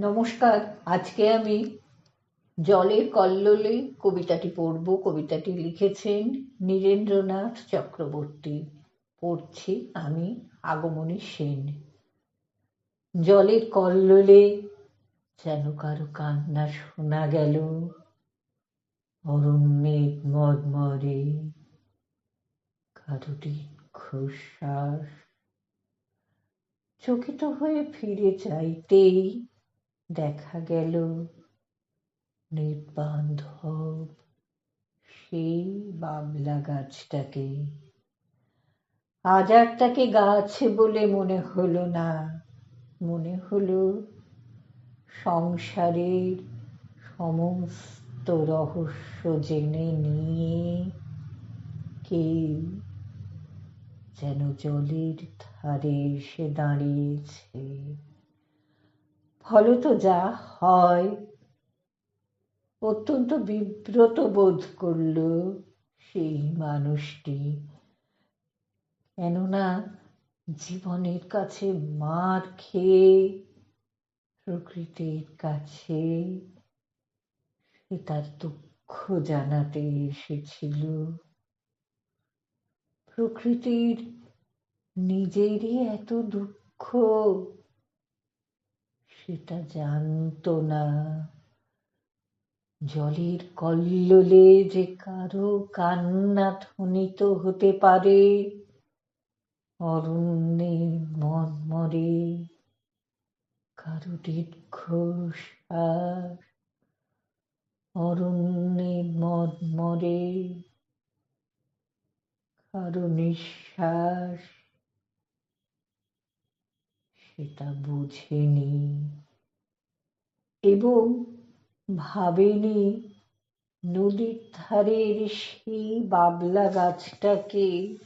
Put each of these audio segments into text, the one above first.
নমস্কার। আজকে আমি জলের কল্লোলে কবিতাটি পড়ব। কবিতাটি লিখেছেন নীরেন্দ্রনাথ চক্রবর্তী। পড়ছি আমি, আগমনী সেন। জলের কল্লোলে যেন কারো কান্না শোনা গেল, অরণ্যের মর্মরে কারো দীর্ঘশ্বাস। চকিত হয়ে ফিরে চাইতেই দেখা গেল নির্বান্ধব সেই বাবলা গাছটাকে। আজ আর তাকে গাছ বলে মনে হলো না, মনে হলো সংসারের সমস্ত রহস্য জেনে নিয়ে কেউ যেন জলের ধারে এসে দাঁড়িয়েছে। ফলত যা হয়, অত্যন্ত বিব্রত বোধ করল সেই মানুষটি। কেননা জীবনের কাছে মার খেয়ে প্রকৃতির কাছে সে তার দুঃখ জানাতে এসেছিল। প্রকৃতির নিজেরই এত দুঃখ সেটা জানতো না। জলের কল্লোলে যে কারো কান্না ধ্বনিত হতে পারে, অরণ্যের মর্মরে কারো দীর্ঘশ্বাস, অরণ্যের মর্মরে কারো নিঃশ্বাস, সেটা বুঝেনি এবং ভাবেনি নদীর ধারের সেই বাবলা গাছটাকে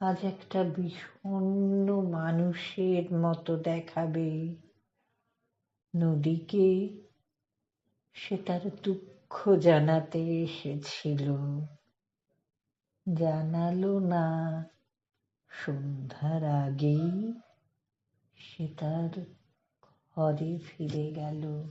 আজ একটা বিষণ্ণ মানুষের মতো দেখাবে। নদীকে সে তার দুঃখ জানাতে এসেছিল, জানালো না। সন্ধ্যার আগেই সে তার ঘরে ফিরে গেল।